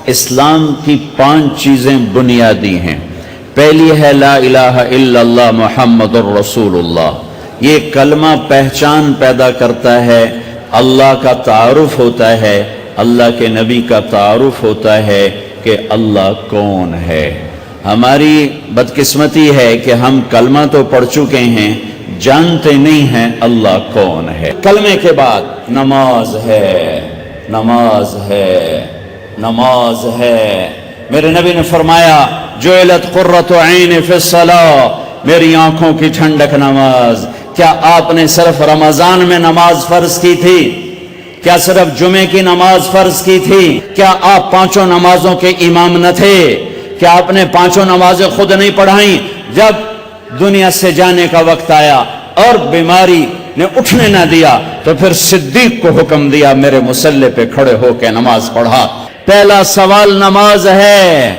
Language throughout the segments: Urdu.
اسلام کی 5 چیزیں بنیادی ہیں۔ پہلی ہے لا الہ الا اللہ محمد الرسول اللہ۔ یہ کلمہ پہچان پیدا کرتا ہے، اللہ کا تعارف ہوتا ہے، اللہ کے نبی کا تعارف ہوتا ہے کہ اللہ کون ہے۔ ہماری بدقسمتی ہے کہ ہم کلمہ تو پڑھ چکے ہیں، جانتے نہیں ہیں اللہ کون ہے۔ کلمے کے بعد نماز ہے، نماز ہے، نماز ہے۔ میرے نبی نے فرمایا جعلت قرۃ عین فی الصلاۃ، میری آنکھوں کی ٹھنڈک نماز۔ کیا آپ نے صرف رمضان میں نماز فرض کی تھی؟ کیا صرف جمعے کی نماز فرض کی تھی؟ کیا آپ 5 نمازوں کے امام نہ تھے؟ کیا آپ نے 5 نمازیں خود نہیں پڑھائیں؟ جب دنیا سے جانے کا وقت آیا اور بیماری نے اٹھنے نہ دیا تو پھر صدیق کو حکم دیا میرے مصلی پہ کھڑے ہو کے نماز پڑھا۔ پہلا سوال نماز ہے۔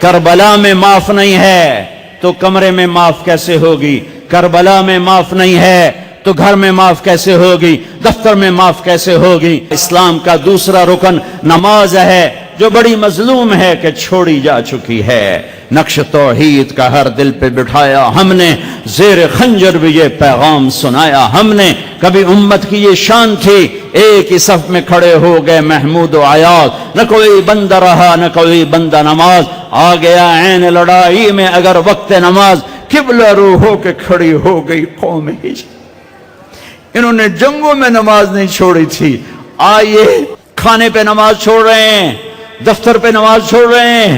کربلا میں معاف نہیں ہے تو کمرے میں معاف کیسے ہوگی؟ کربلا میں معاف نہیں ہے تو گھر میں معاف کیسے ہوگی؟ دفتر میں معاف کیسے ہوگی؟ اسلام کا دوسرا رکن نماز ہے، جو بڑی مظلوم ہے کہ چھوڑی جا چکی ہے۔ نقش توحید کا ہر دل پہ بٹھایا ہم نے، زیر خنجر بھی یہ پیغام سنایا ہم نے۔ کبھی امت کی یہ شان تھی، ایک ہی صف میں کھڑے ہو گئے محمود و عیاض، نہ کوئی بندہ رہا نہ کوئی بندہ نماز۔ آ گیا عین لڑائی میں اگر وقت نماز، قبلہ رو ہو کے کھڑی ہو گئی قوم ہجر۔ انہوں نے جنگوں میں نماز نہیں چھوڑی تھی، آئیے کھانے پہ نماز چھوڑ رہے ہیں، دفتر پہ نماز چھوڑ رہے ہیں،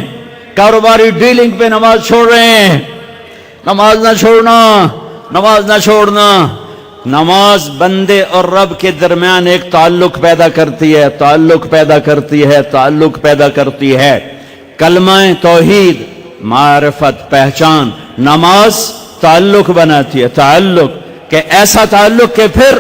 کاروباری ڈیلنگ پہ نماز چھوڑ رہے ہیں۔ نماز نہ چھوڑنا، نماز نہ چھوڑنا۔ نماز بندے اور رب کے درمیان ایک تعلق پیدا کرتی ہے، تعلق پیدا کرتی ہے، تعلق پیدا کرتی ہے۔ کلمہ توحید، معرفت، پہچان، نماز تعلق بناتی ہے، تعلق، کہ ایسا تعلق کہ پھر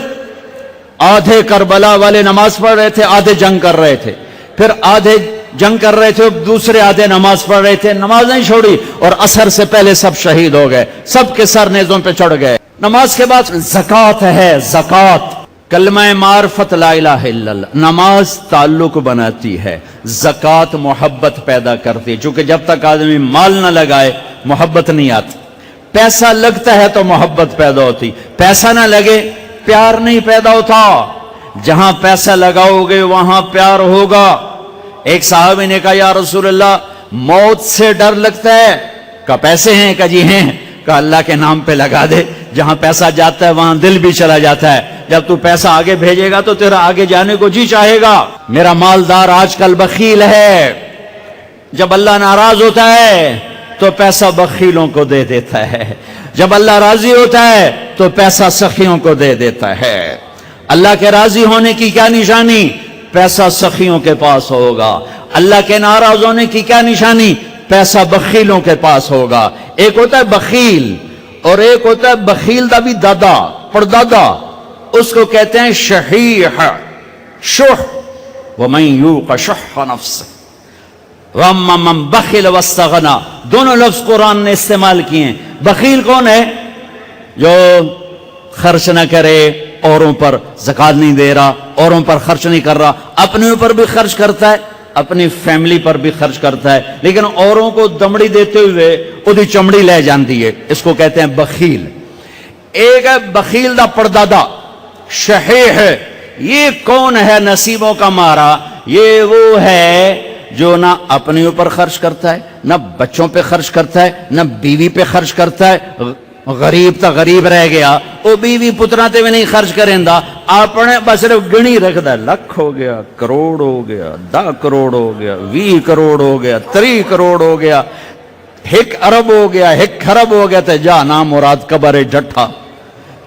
آدھے کربلا والے نماز پڑھ رہے تھے، آدھے جنگ کر رہے تھے، پھر آدھے جنگ کر رہے تھے، دوسرے آدھے نماز پڑھ رہے تھے، نماز نہیں چھوڑی، اور عصر سے پہلے سب شہید ہو گئے، سب کے سر نیزوں پہ چڑھ گئے۔ نماز کے بعد زکوٰۃ ہے، زکوٰۃ، کلمہ معرفت لا الہ الا اللہ۔ نماز تعلق بناتی ہے، زکوٰۃ محبت پیدا کرتی ہے، چونکہ جب تک آدمی مال نہ لگائے محبت نہیں آتی۔ پیسہ لگتا ہے تو محبت پیدا ہوتی، پیسہ نہ لگے پیار نہیں پیدا ہوتا۔ جہاں پیسہ لگاؤ گے وہاں پیار ہوگا۔ ایک صحابی نے کہا یا رسول اللہ موت سے ڈر لگتا ہے، کہا پیسے ہیں؟ کہا جی ہیں۔ کہا اللہ کے نام پہ لگا دے، جہاں پیسہ جاتا ہے وہاں دل بھی چلا جاتا ہے۔ جب تو پیسہ آگے بھیجے گا تو تیرا آگے جانے کو جی چاہے گا۔ میرا مالدار آج کل بخیل ہے، جب اللہ ناراض ہوتا ہے تو پیسہ بخیلوں کو دے دیتا ہے، جب اللہ راضی ہوتا ہے تو پیسہ سخیوں کو دے دیتا ہے۔ اللہ کے راضی ہونے کی کیا نشانی؟ پیسہ سخیوں کے پاس ہوگا۔ اللہ کے ناراض ہونے کی کیا نشانی؟ پیسہ بخیلوں کے پاس ہوگا۔ ایک ہوتا ہے بخیل اور ایک ہوتا ہے بخیل دا بھی دادا، پردادا، اس کو کہتے ہیں شحیح، شح، وَمَن یوق شح نفسہ وَأَمَّا مَن بَخِلَ وَاسْتَغْنَىٰ، دونوں لفظ قرآن نے استعمال کیے ہیں۔ بخیل کون ہے؟ جو خرچ نہ کرے، اوروں پر زکوٰۃ نہیں دے رہا، اوروں پر خرچ نہیں کر رہا، اپنے اوپر بھی خرچ کرتا ہے، اپنی فیملی پر بھی خرچ کرتا ہے، لیکن اوروں کو دمڑی دیتے ہوئے اودی چمڑی لے جاندی ہے، اس کو کہتے ہیں بخیل۔ ایک ہے بخیل دا پردادا، شحیح ہے۔ یہ کون ہے نصیبوں کا مارا؟ یہ وہ ہے جو نہ اپنے اوپر خرچ کرتا ہے، نہ بچوں پہ خرچ کرتا ہے، نہ بیوی پہ خرچ کرتا ہے۔ غریب تا غریب رہ گیا، وہ بیوی پترا تے بھی نہیں خرچ کریں دا، اپنے بس صرف گنی رکھ دا، لکھ ہو گیا، کروڑ ہو گیا، 10 کروڑ ہو گیا، 20 کروڑ ہو گیا، 30 کروڑ ہو گیا، 1 ارب ہو گیا، 1 خرب ہو گیا، تے جا نام مراد قبر جٹھا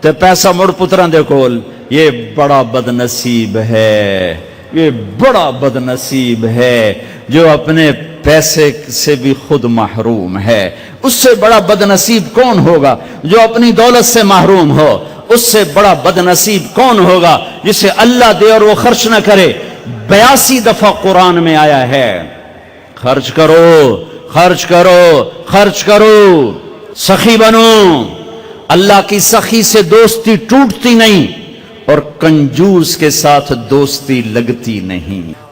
تے پیسہ مڑ پترا دے کول۔ یہ بڑا بد نصیب ہے، یہ بڑا بد نصیب ہے جو اپنے پیسے سے بھی خود محروم ہے۔ اس سے بڑا بد نصیب کون ہوگا جو اپنی دولت سے محروم ہو؟ اس سے بڑا بد نصیب کون ہوگا جسے اللہ دے اور وہ خرچ نہ کرے؟ 82 دفعہ قرآن میں آیا ہے خرچ کرو، خرچ کرو، خرچ کرو، سخی بنو۔ اللہ کی سخی سے دوستی ٹوٹتی نہیں اور کنجوس کے ساتھ دوستی لگتی نہیں۔